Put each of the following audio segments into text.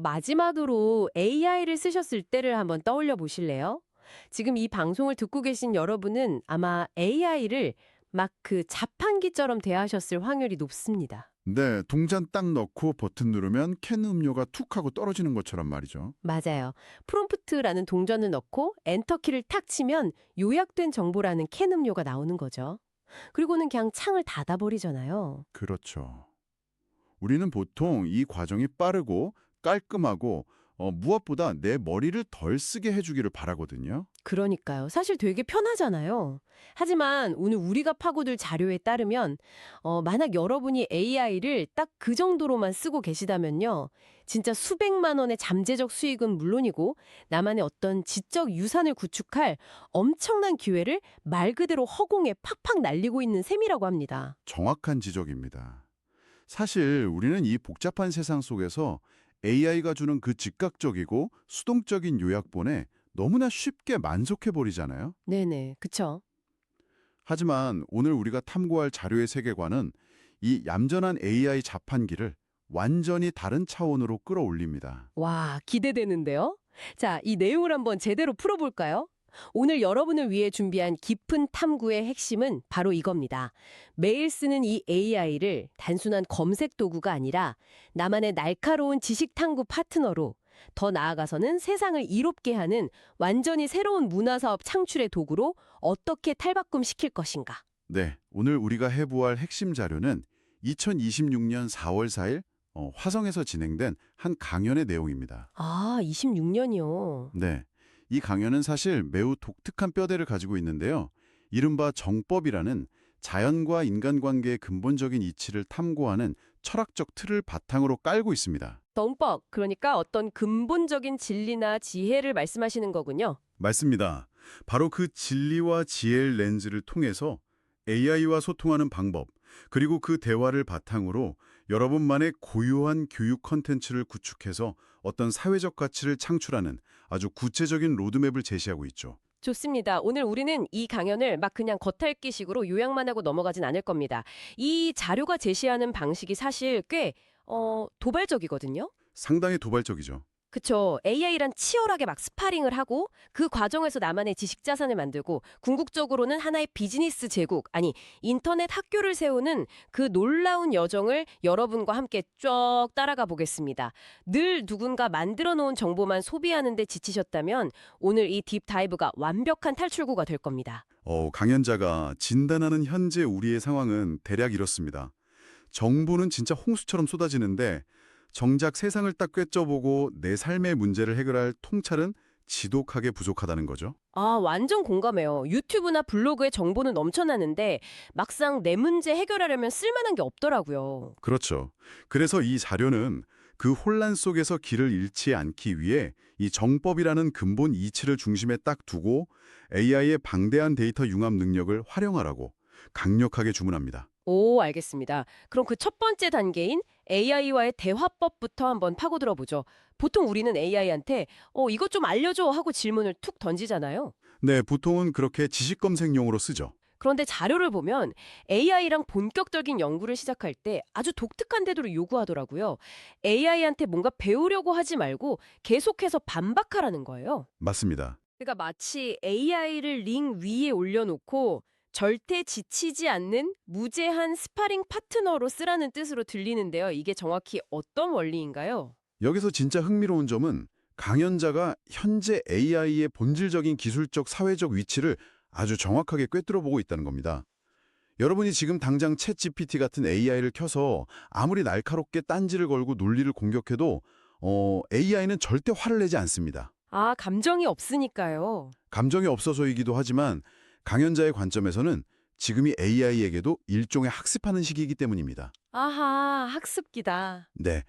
마지막으로 AI를 쓰셨을 때를 한번 떠올려 보실래요? 지금 이 방송을 듣고 계신 여러분은 아마 AI를 막 그 자판기처럼 대하셨을 확률이 높습니다. 네, 동전 딱 넣고 버튼 누르면 캔 음료가 툭 하고 떨어지는 것처럼 말이죠. 맞아요. 프롬프트라는 동전을 넣고 엔터키를 탁 치면 요약된 정보라는 캔 음료가 나오는 거죠. 그리고는 그냥 창을 닫아버리잖아요. 그렇죠. 우리는 보통 이 과정이 빠르고 깔끔하고 무엇보다 내 머리를 덜 쓰게 해주기를 바라거든요. 그러니까요. 사실 되게 편하잖아요. 하지만 오늘 우리가 파고들 자료에 따르면 만약 여러분이 AI를 딱 그 정도로만 쓰고 계시다면요. 진짜 수백만 원의 잠재적 수익은 물론이고 나만의 어떤 지적 유산을 구축할 엄청난 기회를 말 그대로 허공에 팍팍 날리고 있는 셈이라고 합니다. 정확한 지적입니다. 사실 우리는 이 복잡한 세상 속에서 AI가 주는 그 즉각적이고 수동적인 요약본에 너무나 쉽게 만족해버리잖아요. 네네. 그쵸? 하지만 오늘 우리가 탐구할 자료의 세계관은 이 얌전한 AI 자판기를 완전히 다른 차원으로 끌어올립니다. 와, 기대되는데요? 자, 이 내용을 한번 제대로 풀어볼까요? 오늘 여러분을 위해 준비한 깊은 탐구의 핵심은 바로 이겁니다. 매일 쓰는 이 AI를 단순한 검색 도구가 아니라 나만의 날카로운 지식 탐구 파트너로 더 나아가서는 세상을 이롭게 하는 완전히 새로운 문화사업 창출의 도구로 어떻게 탈바꿈시킬 것인가. 네, 오늘 우리가 해부할 핵심 자료는 2026년 4월 4일 화성에서 진행된 한 강연의 내용입니다. 아, 26년이요. 네, 이 강연은 사실 매우 독특한 뼈대를 가지고 있는데요. 이른바 정법이라는 자연과 인간관계의 근본적인 이치를 탐구하는 철학적 틀을 바탕으로 깔고 있습니다. 정법, 그러니까 어떤 근본적인 진리나 지혜를 말씀하시는 거군요. 맞습니다. 바로 그 진리와 지혜의 렌즈를 통해서 AI와 소통하는 방법, 그리고 그 대화를 바탕으로 여러분만의 고유한 교육 컨텐츠를 구축해서 어떤 사회적 가치를 창출하는 아주 구체적인 로드맵을 제시하고 있죠. 좋습니다. 오늘 우리는 이 강연을 막 그냥 겉핥기식으로 요약만 하고 넘어가진 않을 겁니다. 이 자료가 제시하는 방식이 사실 꽤 도발적이거든요. 상당히 도발적이죠. 그쵸. AI랑 치열하게 막 스파링을 하고 그 과정에서 나만의 지식 자산을 만들고 궁극적으로는 하나의 비즈니스 제국, 아니 인터넷 학교를 세우는 그 놀라운 여정을 여러분과 함께 쭉 따라가 보겠습니다. 늘 누군가 만들어 놓은 정보만 소비하는 데 지치셨다면 오늘 이 딥다이브가 완벽한 탈출구가 될 겁니다. 강연자가 진단하는 현재 우리의 상황은 대략 이렇습니다. 정보는 진짜 홍수처럼 쏟아지는데 정작 세상을 딱 꿰쪄보고 내 삶의 문제를 해결할 통찰은 지독하게 부족하다는 거죠. 아, 완전 공감해요. 유튜브나 블로그에 정보는 넘쳐나는데 막상 내 문제 해결하려면 쓸만한 게 없더라고요. 그렇죠. 그래서 이 자료는 그 혼란 속에서 길을 잃지 않기 위해 이 정법이라는 근본 이치를 중심에 딱 두고 AI의 방대한 데이터 융합 능력을 활용하라고 강력하게 주문합니다. 오, 알겠습니다. 그럼 그 첫 번째 단계인 AI와의 대화법부터 한번 파고들어 보죠. 보통 우리는 AI한테 이것 좀 알려줘 하고 질문을 툭 던지잖아요. 네, 보통은 그렇게 지식 검색용으로 쓰죠. 그런데 자료를 보면 AI랑 본격적인 연구를 시작할 때 아주 독특한 태도를 요구하더라고요. AI한테 뭔가 배우려고 하지 말고 계속해서 반박하라는 거예요. 맞습니다. 그러니까 마치 AI를 링 위에 올려놓고 절대 지치지 않는 무제한 스파링 파트너로 쓰라는 뜻으로 들리는데요. 이게 정확히 어떤 원리인가요? 여기서 진짜 흥미로운 점은 강연자가 현재 AI의 본질적인 기술적 사회적 위치를 아주 정확하게 꿰뚫어보고 있다는 겁니다. 여러분이 지금 당장 챗GPT 같은 AI를 켜서 아무리 날카롭게 딴지를 걸고 논리를 공격해도 AI는 절대 화를 내지 않습니다. 아, 감정이 없으니까요. 감정이 없어서이기도 하지만 강연자의 관점에서는 지금이 AI에게도 일종의 학습하는 시기이기 때문입니다. 아하, 학습기다. 네.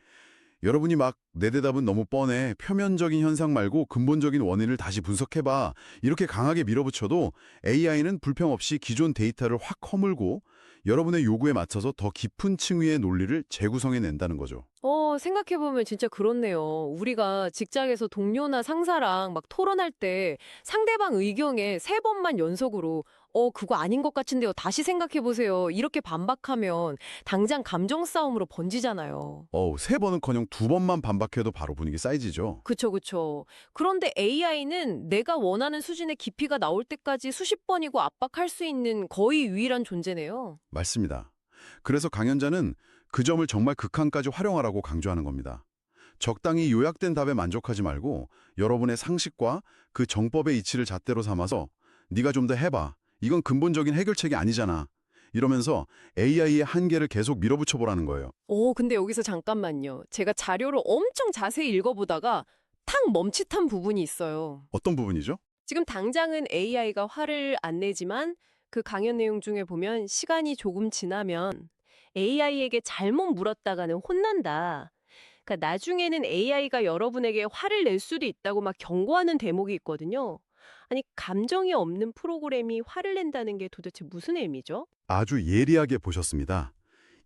여러분이 막 내 대답은 너무 뻔해. 표면적인 현상 말고 근본적인 원인을 다시 분석해봐. 이렇게 강하게 밀어붙여도 AI는 불평 없이 기존 데이터를 확 허물고 여러분의 요구에 맞춰서 더 깊은 층위의 논리를 재구성해낸다는 거죠. 생각해보면 진짜 그렇네요. 우리가 직장에서 동료나 상사랑 막 토론할 때 상대방 의견에 세 번만 연속으로 그거 아닌 것 같은데요. 다시 생각해보세요. 이렇게 반박하면 당장 감정 싸움으로 번지잖아요. 세 번은커녕 두 번만 반박해도 바로 분위기 쌓이지죠. 그쵸, 그쵸. 그런데 AI는 내가 원하는 수준의 깊이가 나올 때까지 수십 번이고 압박할 수 있는 거의 유일한 존재네요. 맞습니다. 그래서 강연자는 그 점을 정말 극한까지 활용하라고 강조하는 겁니다. 적당히 요약된 답에 만족하지 말고 여러분의 상식과 그 정법의 이치를 잣대로 삼아서 네가 좀 더 해봐. 이건 근본적인 해결책이 아니잖아. 이러면서 AI의 한계를 계속 밀어붙여 보라는 거예요. 근데 여기서 잠깐만요. 제가 자료를 엄청 자세히 읽어보다가 탁 멈칫한 부분이 있어요. 어떤 부분이죠? 지금 당장은 AI가 화를 안 내지만 그 강연 내용 중에 보면 시간이 조금 지나면 AI에게 잘못 물었다가는 혼난다. 그러니까 나중에는 AI가 여러분에게 화를 낼 수도 있다고 막 경고하는 대목이 있거든요. 아니, 감정이 없는 프로그램이 화를 낸다는 게 도대체 무슨 의미죠? 아주 예리하게 보셨습니다.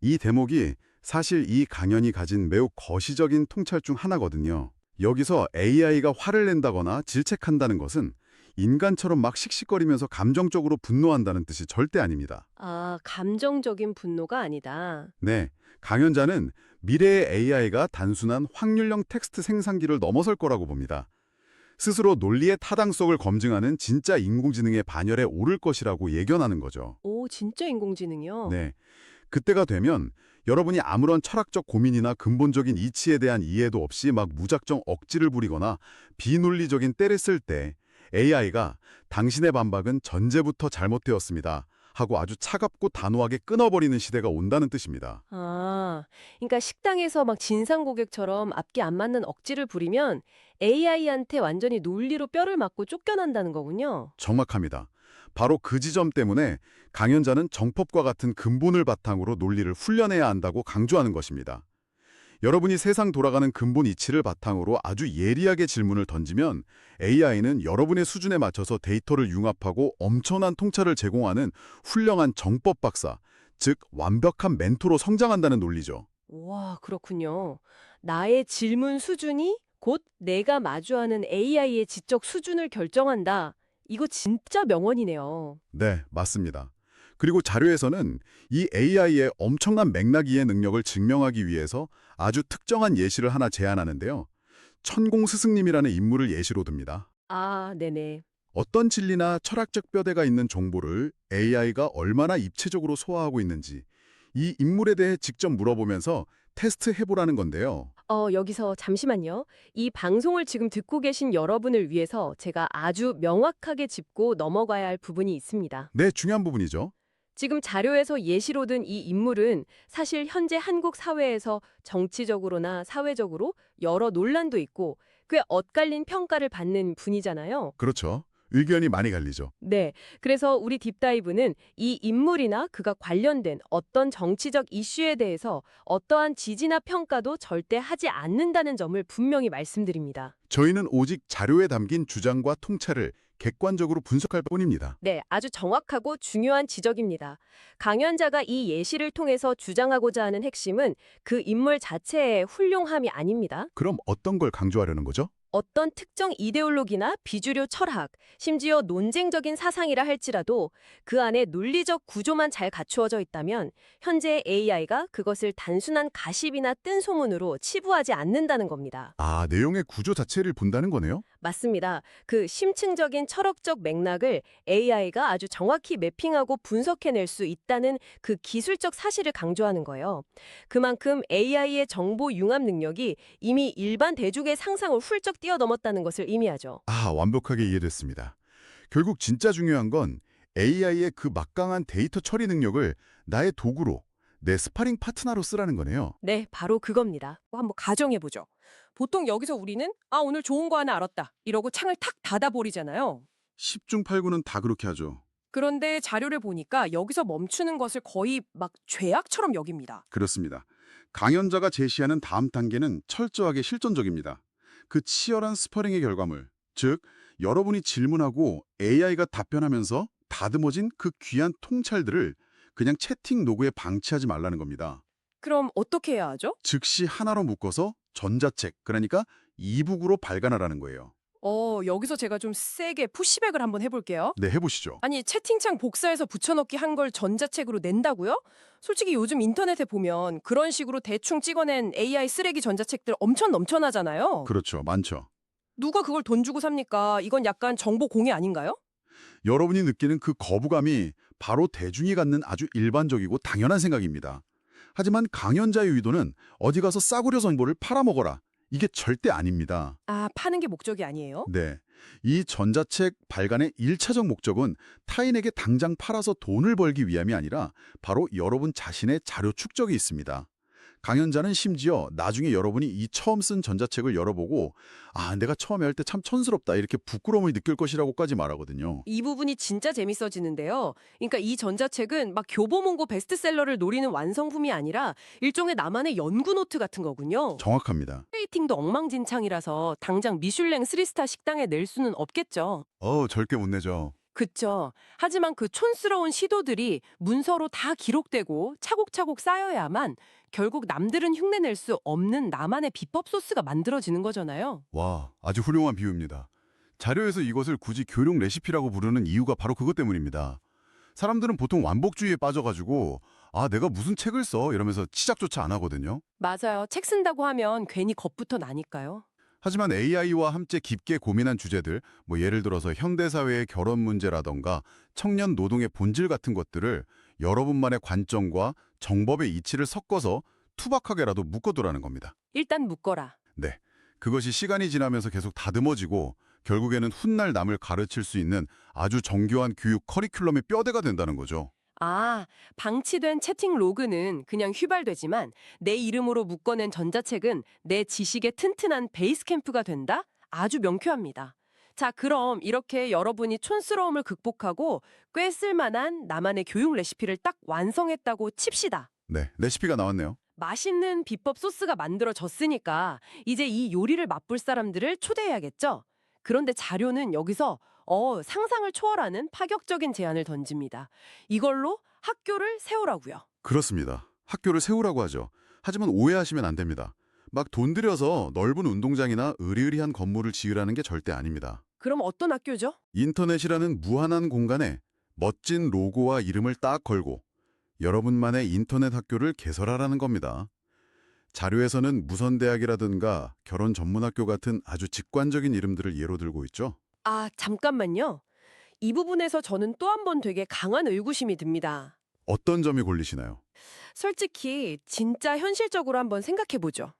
이 대목이 사실 이 강연이 가진 매우 거시적인 통찰 중 하나거든요. 여기서 AI가 화를 낸다거나 질책한다는 것은 인간처럼 막 씩씩거리면서 감정적으로 분노한다는 뜻이 절대 아닙니다. 아, 감정적인 분노가 아니다. 네, 강연자는 미래의 AI가 단순한 확률형 텍스트 생산기를 넘어설 거라고 봅니다. 스스로 논리의 타당성을 검증하는 진짜 인공지능의 반열에 오를 것이라고 예견하는 거죠. 오, 진짜 인공지능이요? 네, 그때가 되면 여러분이 아무런 철학적 고민이나 근본적인 이치에 대한 이해도 없이 막 무작정 억지를 부리거나 비논리적인 때를 쓸 때 AI가 당신의 반박은 전제부터 잘못되었습니다 하고 아주 차갑고 단호하게 끊어버리는 시대가 온다는 뜻입니다. 아, 그러니까 식당에서 막 진상 고객처럼 앞뒤 안 맞는 억지를 부리면 AI한테 완전히 논리로 뼈를 맞고 쫓겨난다는 거군요. 정확합니다. 바로 그 지점 때문에 강연자는 정법과 같은 근본을 바탕으로 논리를 훈련해야 한다고 강조하는 것입니다. 여러분이 세상 돌아가는 근본 이치를 바탕으로 아주 예리하게 질문을 던지면 AI는 여러분의 수준에 맞춰서 데이터를 융합하고 엄청난 통찰을 제공하는 훌륭한 정법 박사, 즉 완벽한 멘토로 성장한다는 논리죠. 와, 그렇군요. 나의 질문 수준이 곧 내가 마주하는 AI의 지적 수준을 결정한다. 이거 진짜 명언이네요. 네, 맞습니다. 그리고 자료에서는 이 AI의 엄청난 맥락 이해 능력을 증명하기 위해서 아주 특정한 예시를 하나 제안하는데요. 천공 스승님이라는 인물을 예시로 듭니다. 아, 네네. 어떤 진리나 철학적 뼈대가 있는 정보를 AI가 얼마나 입체적으로 소화하고 있는지 이 인물에 대해 직접 물어보면서 테스트해보라는 건데요. 여기서 잠시만요. 이 방송을 지금 듣고 계신 여러분을 위해서 제가 아주 명확하게 짚고 넘어가야 할 부분이 있습니다. 네, 중요한 부분이죠. 지금 자료에서 예시로 든 이 인물은 사실 현재 한국 사회에서 정치적으로나 사회적으로 여러 논란도 있고 꽤 엇갈린 평가를 받는 분이잖아요. 그렇죠. 의견이 많이 갈리죠. 네. 그래서 우리 딥다이브는 이 인물이나 그가 관련된 어떤 정치적 이슈에 대해서 어떠한 지지나 평가도 절대 하지 않는다는 점을 분명히 말씀드립니다. 저희는 오직 자료에 담긴 주장과 통찰을 객관적으로 분석할 뿐입니다. 네, 아주 정확하고 중요한 지적입니다. 강연자가 이 예시를 통해서 주장하고자 하는 핵심은 그 인물 자체의 훌륭함이 아닙니다. 그럼 어떤 걸 강조하려는 거죠? 어떤 특정 이데올로기나 비주류 철학, 심지어 논쟁적인 사상이라 할지라도 그 안에 논리적 구조만 잘 갖추어져 있다면 현재 AI가 그것을 단순한 가십이나 뜬 소문으로 치부하지 않는다는 겁니다. 아, 내용의 구조 자체를 본다는 거네요? 맞습니다. 그 심층적인 철학적 맥락을 AI가 아주 정확히 매핑하고 분석해낼 수 있다는 그 기술적 사실을 강조하는 거예요. 그만큼 AI의 정보 융합 능력이 이미 일반 대중의 상상을 훌쩍 뛰어넘었다는 것을 의미하죠. 아, 완벽하게 이해됐습니다. 결국 진짜 중요한 건 AI의 그 막강한 데이터 처리 능력을 나의 도구로, 내 스파링 파트너로 쓰라는 거네요. 네, 바로 그겁니다. 한번 가정해보죠. 보통 여기서 우리는 오늘 좋은 거 하나 알았다. 이러고 창을 탁 닫아버리잖아요. 10중 8구는 다 그렇게 하죠. 그런데 자료를 보니까 여기서 멈추는 것을 거의 막 죄악처럼 여깁니다. 그렇습니다. 강연자가 제시하는 다음 단계는 철저하게 실전적입니다. 그 치열한 스퍼링의 결과물, 즉 여러분이 질문하고 AI가 답변하면서 다듬어진 그 귀한 통찰들을 그냥 채팅 노그에 방치하지 말라는 겁니다. 그럼 어떻게 해야 하죠? 즉시 하나로 묶어서 전자책, 그러니까 이북으로 발간하라는 거예요. 여기서 제가 좀 세게 푸시백을 한번 해볼게요. 네, 해보시죠. 아니, 채팅창 복사해서 붙여넣기 한 걸 전자책으로 낸다고요? 솔직히 요즘 인터넷에 보면 그런 식으로 대충 찍어낸 AI 쓰레기 전자책들 엄청 넘쳐나잖아요. 그렇죠. 많죠. 누가 그걸 돈 주고 삽니까? 이건 약간 정보 공해 아닌가요? 여러분이 느끼는 그 거부감이 바로 대중이 갖는 아주 일반적이고 당연한 생각입니다. 하지만 강연자의 의도는 어디 가서 싸구려 정보를 팔아먹어라. 이게 절대 아닙니다. 아, 파는 게 목적이 아니에요? 네. 이 전자책 발간의 1차적 목적은 타인에게 당장 팔아서 돈을 벌기 위함이 아니라 바로 여러분 자신의 자료 축적이 있습니다. 강연자는 심지어 나중에 여러분이 이 처음 쓴 전자책을 열어보고 내가 처음에 할 때 참 촌스럽다 이렇게 부끄러움을 느낄 것이라고까지 말하거든요. 이 부분이 진짜 재밌어지는데요. 그러니까 이 전자책은 막 교보문고 베스트셀러를 노리는 완성품이 아니라 일종의 나만의 연구 노트 같은 거군요. 정확합니다. 레이팅도 엉망진창이라서 당장 미슐랭 3스타 식당에 낼 수는 없겠죠. 절대 못 내죠. 그쵸. 하지만 그 촌스러운 시도들이 문서로 다 기록되고 차곡차곡 쌓여야만 결국 남들은 흉내낼 수 없는 나만의 비법 소스가 만들어지는 거잖아요. 와, 아주 훌륭한 비유입니다. 자료에서 이것을 굳이 교육 레시피라고 부르는 이유가 바로 그것 때문입니다. 사람들은 보통 완복주의에 빠져가지고 내가 무슨 책을 써 이러면서 시작조차 안 하거든요. 맞아요. 책 쓴다고 하면 괜히 겁부터 나니까요. 하지만 AI와 함께 깊게 고민한 주제들, 예를 들어서 현대사회의 결혼 문제라던가 청년 노동의 본질 같은 것들을 여러분만의 관점과 정법의 이치를 섞어서 투박하게라도 묶어두라는 겁니다. 일단 묶어라. 네, 그것이 시간이 지나면서 계속 다듬어지고 결국에는 훗날 남을 가르칠 수 있는 아주 정교한 교육 커리큘럼의 뼈대가 된다는 거죠. 아, 방치된 채팅 로그는 그냥 휘발되지만 내 이름으로 묶어낸 전자책은 내 지식의 튼튼한 베이스 캠프가 된다? 아주 명쾌합니다. 자, 그럼 이렇게 여러분이 촌스러움을 극복하고 꽤 쓸만한 나만의 교육 레시피를 딱 완성했다고 칩시다. 네, 레시피가 나왔네요. 맛있는 비법 소스가 만들어졌으니까 이제 이 요리를 맛볼 사람들을 초대해야겠죠? 그런데 자료는 여기서 상상을 초월하는 파격적인 제안을 던집니다. 이걸로 학교를 세우라고요. 그렇습니다. 학교를 세우라고 하죠. 하지만 오해하시면 안 됩니다. 막 돈 들여서 넓은 운동장이나 으리으리한 건물을 지으라는 게 절대 아닙니다. 그럼 어떤 학교죠? 인터넷이라는 무한한 공간에 멋진 로고와 이름을 딱 걸고 여러분만의 인터넷 학교를 개설하라는 겁니다. 자료에서는 무선대학이라든가 결혼 전문학교 같은 아주 직관적인 이름들을 예로 들고 있죠. 아, 잠깐만요. 이 부분에서 저는 또 한 번 되게 강한 의구심이 듭니다. 어떤 점이 걸리시나요? 솔직히 진짜 현실적으로 한번 생각해보죠.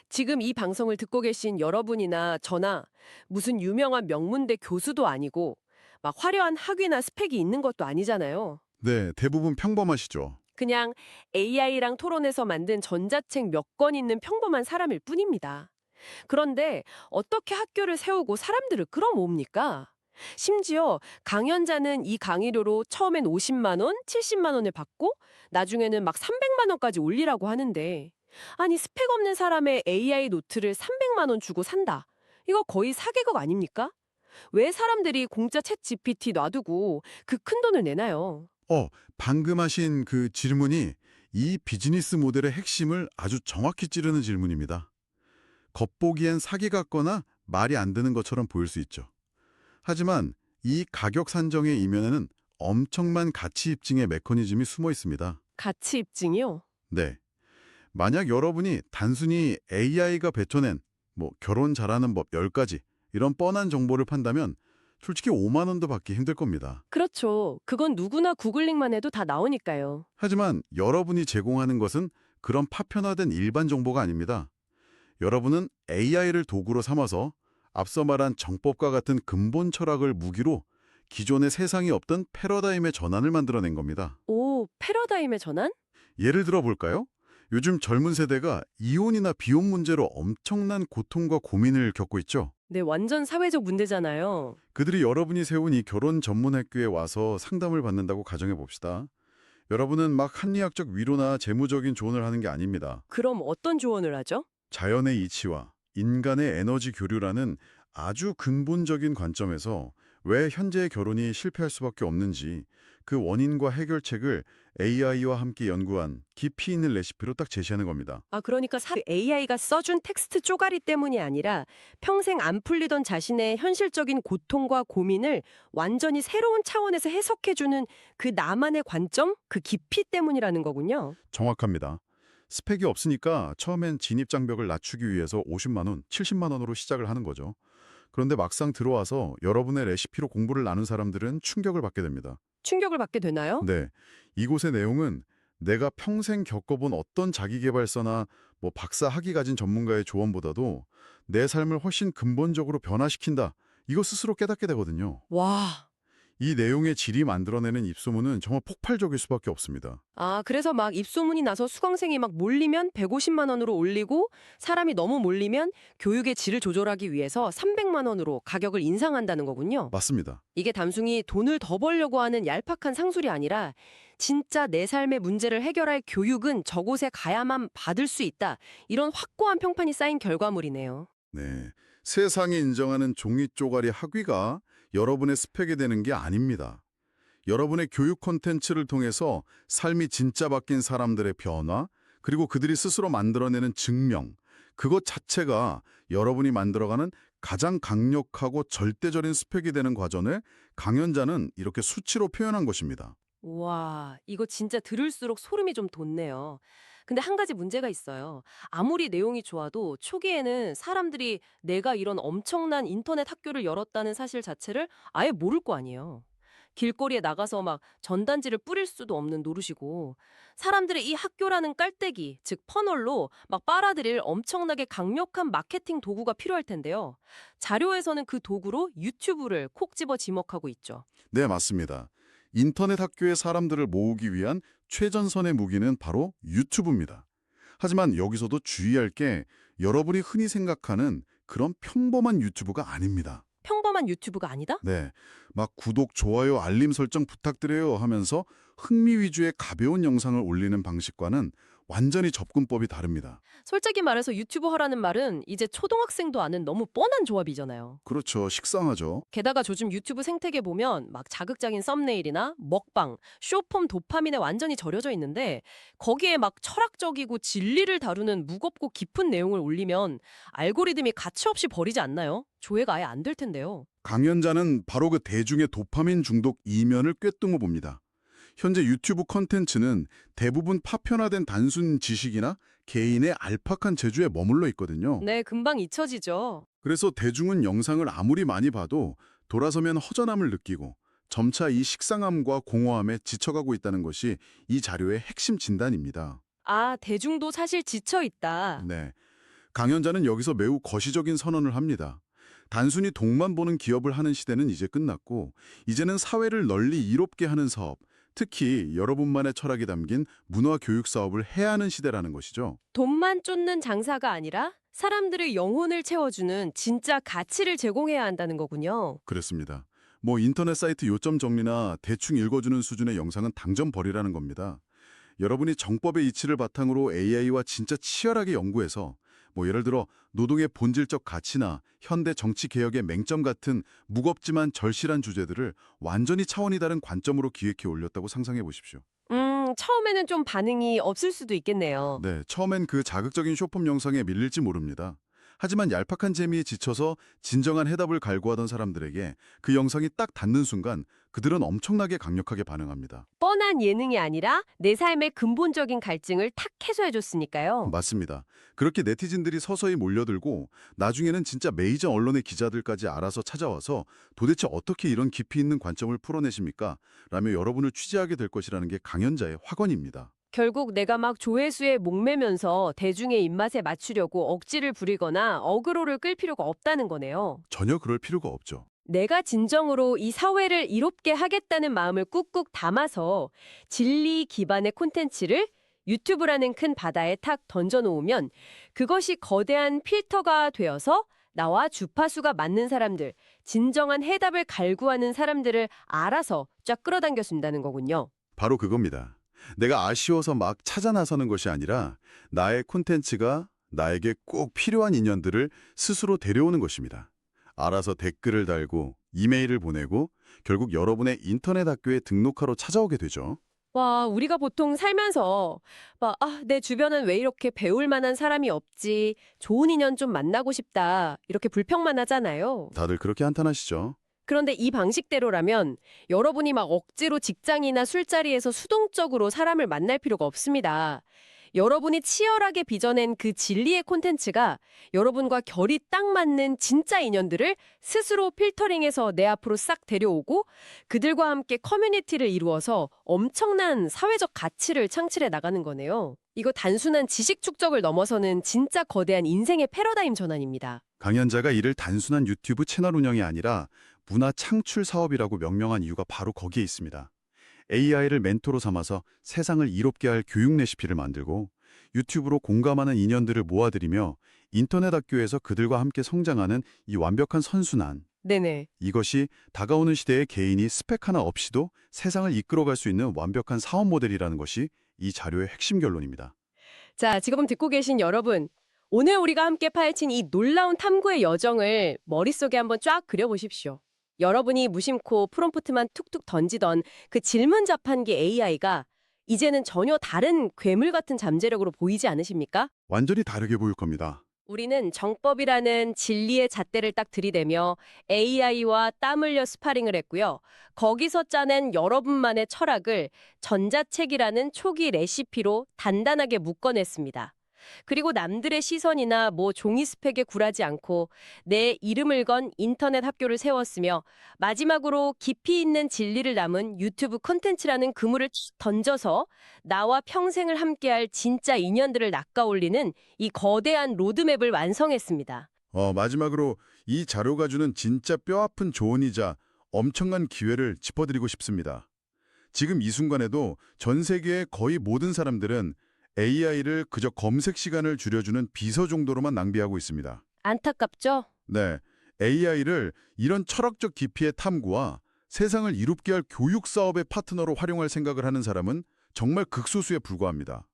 지금 이 방송을 듣고 계신 여러분이나 저나 무슨 유명한 명문대 교수도 아니고 막 화려한 학위나 스펙이 있는 것도 아니잖아요. 네, 대부분 평범하시죠. 그냥 AI랑 토론해서 만든 전자책 몇 권 있는 평범한 사람일 뿐입니다. 그런데 어떻게 학교를 세우고 사람들을 끌어모읍니까? 심지어 강연자는 이 강의료로 처음엔 50만 원, 70만 원을 받고 나중에는 막 300만 원까지 올리라고 하는데 아니 스펙 없는 사람의 AI 노트를 300만 원 주고 산다. 이거 거의 사기극 아닙니까? 왜 사람들이 공짜 챗 GPT 놔두고 그 큰 돈을 내나요? 방금 하신 그 질문이 이 비즈니스 모델의 핵심을 아주 정확히 찌르는 질문입니다. 겉보기엔 사기 같거나 말이 안 되는 것처럼 보일 수 있죠. 하지만 이 가격 산정의 이면에는 엄청난 가치 입증의 메커니즘이 숨어 있습니다. 가치 입증이요? 네. 만약 여러분이 단순히 AI가 뱉어낸 결혼 잘하는 법 10가지 이런 뻔한 정보를 판다면 솔직히 5만 원도 받기 힘들 겁니다. 그렇죠. 그건 누구나 구글링만 해도 다 나오니까요. 하지만 여러분이 제공하는 것은 그런 파편화된 일반 정보가 아닙니다. 여러분은 AI를 도구로 삼아서 앞서 말한 정법과 같은 근본 철학을 무기로 기존의 세상에 없던 패러다임의 전환을 만들어낸 겁니다. 오, 패러다임의 전환? 예를 들어 볼까요? 요즘 젊은 세대가 이혼이나 비혼 문제로 엄청난 고통과 고민을 겪고 있죠. 네, 완전 사회적 문제잖아요. 그들이 여러분이 세운 이 결혼 전문 학교에 와서 상담을 받는다고 가정해 봅시다. 여러분은 막 합리학적 위로나 재무적인 조언을 하는 게 아닙니다. 그럼 어떤 조언을 하죠? 자연의 이치와 인간의 에너지 교류라는 아주 근본적인 관점에서 왜 현재의 결혼이 실패할 수밖에 없는지 그 원인과 해결책을 AI와 함께 연구한 깊이 있는 레시피로 딱 제시하는 겁니다. 아, 그러니까 AI가 써준 텍스트 쪼가리 때문이 아니라 평생 안 풀리던 자신의 현실적인 고통과 고민을 완전히 새로운 차원에서 해석해주는 그 나만의 관점, 그 깊이 때문이라는 거군요. 정확합니다. 스펙이 없으니까 처음엔 진입 장벽을 낮추기 위해서 50만 원, 70만 원으로 시작을 하는 거죠. 그런데 막상 들어와서 여러분의 레시피로 공부를 나눈 사람들은 충격을 받게 됩니다. 충격을 받게 되나요? 네, 이곳의 내용은 내가 평생 겪어본 어떤 자기계발서나 박사 학위 가진 전문가의 조언보다도 내 삶을 훨씬 근본적으로 변화시킨다. 이거 스스로 깨닫게 되거든요. 와. 이 내용의 질이 만들어내는 입소문은 정말 폭발적일 수밖에 없습니다. 아, 그래서 막 입소문이 나서 수강생이 막 몰리면 150만 원으로 올리고 사람이 너무 몰리면 교육의 질을 조절하기 위해서 300만 원으로 가격을 인상한다는 거군요. 맞습니다. 이게 단순히 돈을 더 벌려고 하는 얄팍한 상술이 아니라 진짜 내 삶의 문제를 해결할 교육은 저곳에 가야만 받을 수 있다. 이런 확고한 평판이 쌓인 결과물이네요. 네, 세상이 인정하는 종이 쪼가리 학위가 여러분의 스펙이 되는 게 아닙니다. 여러분의 교육 콘텐츠를 통해서 삶이 진짜 바뀐 사람들의 변화, 그리고 그들이 스스로 만들어내는 증명, 그것 자체가 여러분이 만들어가는 가장 강력하고 절대적인 스펙이 되는 과정을 강연자는 이렇게 수치로 표현한 것입니다. 와, 이거 진짜 들을수록 소름이 좀 돋네요. 근데 한 가지 문제가 있어요. 아무리 내용이 좋아도 초기에는 사람들이 내가 이런 엄청난 인터넷 학교를 열었다는 사실 자체를 아예 모를 거 아니에요. 길거리에 나가서 막 전단지를 뿌릴 수도 없는 노릇이고 사람들의 이 학교라는 깔때기, 즉 퍼널로 막 빨아들일 엄청나게 강력한 마케팅 도구가 필요할 텐데요. 자료에서는 그 도구로 유튜브를 콕 집어 지목하고 있죠. 네, 맞습니다. 인터넷 학교의 사람들을 모으기 위한 최전선의 무기는 바로 유튜브입니다. 하지만 여기서도 주의할 게 여러분이 흔히 생각하는 그런 평범한 유튜브가 아닙니다. 평범한 유튜브가 아니다? 네, 막 구독, 좋아요, 알림 설정 부탁드려요 하면서 흥미 위주의 가벼운 영상을 올리는 방식과는 완전히 접근법이 다릅니다. 솔직히 말해서 유튜브 하라는 말은 이제 초등학생도 아는 너무 뻔한 조합이잖아요. 그렇죠. 식상하죠. 게다가 요즘 유튜브 생태계 보면 막 자극적인 썸네일이나 먹방, 쇼폼 도파민에 완전히 절여져 있는데 거기에 막 철학적이고 진리를 다루는 무겁고 깊은 내용을 올리면 알고리즘이 가차없이 버리지 않나요? 조회가 아예 안 될 텐데요. 강연자는 바로 그 대중의 도파민 중독 이면을 꿰뚫어 봅니다. 현재 유튜브 콘텐츠는 대부분 파편화된 단순 지식이나 개인의 알팍한 재주에 머물러 있거든요. 네, 금방 잊혀지죠. 그래서 대중은 영상을 아무리 많이 봐도 돌아서면 허전함을 느끼고 점차 이 식상함과 공허함에 지쳐가고 있다는 것이 이 자료의 핵심 진단입니다. 아, 대중도 사실 지쳐 있다. 네. 강연자는 여기서 매우 거시적인 선언을 합니다. 단순히 돈만 보는 기업을 하는 시대는 이제 끝났고 이제는 사회를 널리 이롭게 하는 사업, 특히 여러분만의 철학이 담긴 문화 교육 사업을 해야 하는 시대라는 것이죠. 돈만 쫓는 장사가 아니라 사람들의 영혼을 채워주는 진짜 가치를 제공해야 한다는 거군요. 그렇습니다. 인터넷 사이트 요점 정리나 대충 읽어주는 수준의 영상은 당장 버리라는 겁니다. 여러분이 정법의 이치를 바탕으로 AI와 진짜 치열하게 연구해서 예를 들어 노동의 본질적 가치나 현대 정치 개혁의 맹점 같은 무겁지만 절실한 주제들을 완전히 차원이 다른 관점으로 기획해 올렸다고 상상해 보십시오. 처음에는 좀 반응이 없을 수도 있겠네요. 네, 처음엔 그 자극적인 쇼폼 영상에 밀릴지 모릅니다. 하지만 얄팍한 재미에 지쳐서 진정한 해답을 갈구하던 사람들에게 그 영상이 딱 닿는 순간 그들은 엄청나게 강력하게 반응합니다. 뻔한 예능이 아니라 내 삶의 근본적인 갈증을 탁 해소해줬으니까요. 맞습니다. 그렇게 네티즌들이 서서히 몰려들고 나중에는 진짜 메이저 언론의 기자들까지 알아서 찾아와서 도대체 어떻게 이런 깊이 있는 관점을 풀어내십니까? 라며 여러분을 취재하게 될 것이라는 게 강연자의 확언입니다. 결국 내가 막 조회수에 목매면서 대중의 입맛에 맞추려고 억지를 부리거나 어그로를 끌 필요가 없다는 거네요. 전혀 그럴 필요가 없죠. 내가 진정으로 이 사회를 이롭게 하겠다는 마음을 꾹꾹 담아서 진리 기반의 콘텐츠를 유튜브라는 큰 바다에 탁 던져놓으면 그것이 거대한 필터가 되어서 나와 주파수가 맞는 사람들, 진정한 해답을 갈구하는 사람들을 알아서 쫙 끌어당겨준다는 거군요. 바로 그겁니다. 내가 아쉬워서 막 찾아 나서는 것이 아니라 나의 콘텐츠가 나에게 꼭 필요한 인연들을 스스로 데려오는 것입니다. 알아서 댓글을 달고 이메일을 보내고 결국 여러분의 인터넷 학교에 등록하러 찾아오게 되죠. 와, 우리가 보통 살면서 내 주변은 왜 이렇게 배울 만한 사람이 없지? 좋은 인연 좀 만나고 싶다. 이렇게 불평만 하잖아요. 다들 그렇게 한탄하시죠? 그런데 이 방식대로라면 여러분이 막 억지로 직장이나 술자리에서 수동적으로 사람을 만날 필요가 없습니다. 여러분이 치열하게 빚어낸 그 진리의 콘텐츠가 여러분과 결이 딱 맞는 진짜 인연들을 스스로 필터링해서 내 앞으로 싹 데려오고 그들과 함께 커뮤니티를 이루어서 엄청난 사회적 가치를 창출해 나가는 거네요. 이거 단순한 지식 축적을 넘어서는 진짜 거대한 인생의 패러다임 전환입니다. 강연자가 이를 단순한 유튜브 채널 운영이 아니라 문화 창출 사업이라고 명명한 이유가 바로 거기에 있습니다. AI를 멘토로 삼아서 세상을 이롭게 할 교육 레시피를 만들고 유튜브로 공감하는 인연들을 모아들이며 인터넷 학교에서 그들과 함께 성장하는 이 완벽한 선순환. 네네. 이것이 다가오는 시대에 개인이 스펙 하나 없이도 세상을 이끌어갈 수 있는 완벽한 사업 모델이라는 것이 이 자료의 핵심 결론입니다. 자, 지금 듣고 계신 여러분, 오늘 우리가 함께 파헤친 이 놀라운 탐구의 여정을 머릿속에 한번 쫙 그려보십시오. 여러분이 무심코 프롬프트만 툭툭 던지던 그 질문 자판기 AI가 이제는 전혀 다른 괴물 같은 잠재력으로 보이지 않으십니까? 완전히 다르게 보일 겁니다. 우리는 정법이라는 진리의 잣대를 딱 들이대며 AI와 땀 흘려 스파링을 했고요. 거기서 짜낸 여러분만의 철학을 전자책이라는 초기 레시피로 단단하게 묶어냈습니다. 그리고 남들의 시선이나 종이 스펙에 굴하지 않고 내 이름을 건 인터넷 학교를 세웠으며 마지막으로 깊이 있는 진리를 담은 유튜브 콘텐츠라는 그물을 툭 던져서 나와 평생을 함께할 진짜 인연들을 낚아올리는 이 거대한 로드맵을 완성했습니다. 마지막으로 이 자료가 주는 진짜 뼈아픈 조언이자 엄청난 기회를 짚어드리고 싶습니다. 지금 이 순간에도 전 세계의 거의 모든 사람들은 AI를 그저 검색 시간을 줄여주는 비서 정도로만 낭비하고 있습니다. 안타깝죠? 네, AI를 이런 철학적 깊이의 탐구와 세상을 이롭게 할 교육 사업의 파트너로 활용할 생각을 하는 사람은 정말 극소수에 불과합니다.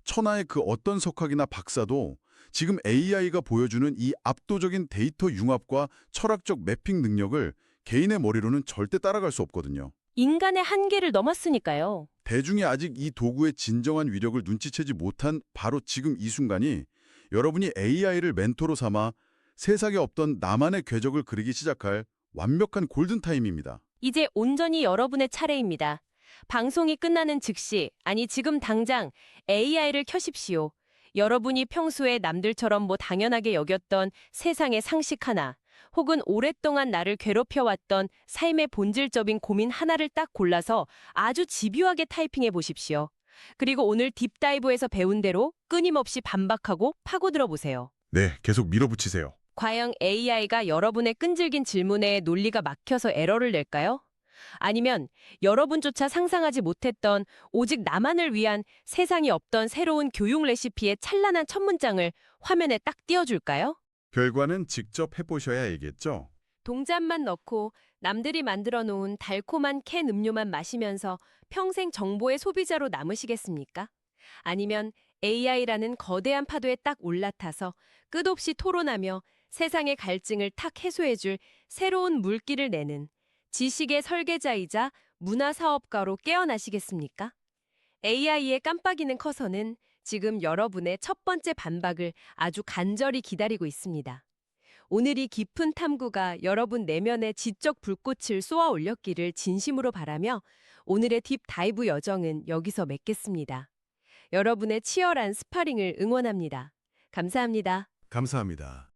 천하의 그 어떤 석학이나 박사도 지금 AI가 보여주는 이 압도적인 데이터 융합과 철학적 매핑 능력을 개인의 머리로는 절대 따라갈 수 없거든요. 인간의 한계를 넘었으니까요. 대중이 아직 이 도구의 진정한 위력을 눈치채지 못한 바로 지금 이 순간이 여러분이 AI를 멘토로 삼아 세상에 없던 나만의 궤적을 그리기 시작할 완벽한 골든타임입니다. 이제 온전히 여러분의 차례입니다. 방송이 끝나는 즉시, 아니 지금 당장 AI를 켜십시오. 여러분이 평소에 남들처럼 당연하게 여겼던 세상의 상식 하나, 혹은 오랫동안 나를 괴롭혀왔던 삶의 본질적인 고민 하나를 딱 골라서 아주 집요하게 타이핑해 보십시오. 그리고 오늘 딥다이브에서 배운 대로 끊임없이 반박하고 파고들어 보세요. 네, 계속 밀어붙이세요. 과연 AI가 여러분의 끈질긴 질문에 논리가 막혀서 에러를 낼까요? 아니면 여러분조차 상상하지 못했던 오직 나만을 위한 세상이 없던 새로운 교육 레시피의 찬란한 첫 문장을 화면에 딱 띄워줄까요? 결과는 직접 해보셔야 알겠죠? 동전만 넣고 남들이 만들어 놓은 달콤한 캔 음료만 마시면서 평생 정보의 소비자로 남으시겠습니까? 아니면 AI라는 거대한 파도에 딱 올라타서 끝없이 토론하며 세상의 갈증을 탁 해소해줄 새로운 물기를 내는 지식의 설계자이자 문화사업가로 깨어나시겠습니까? AI의 깜빡이는 커서는 지금 여러분의 첫 번째 반박을 아주 간절히 기다리고 있습니다. 오늘 이 깊은 탐구가 여러분 내면의 지적 불꽃을 쏘아 올렸기를 진심으로 바라며 오늘의 딥 다이브 여정은 여기서 맺겠습니다. 여러분의 치열한 스파링을 응원합니다. 감사합니다. 감사합니다.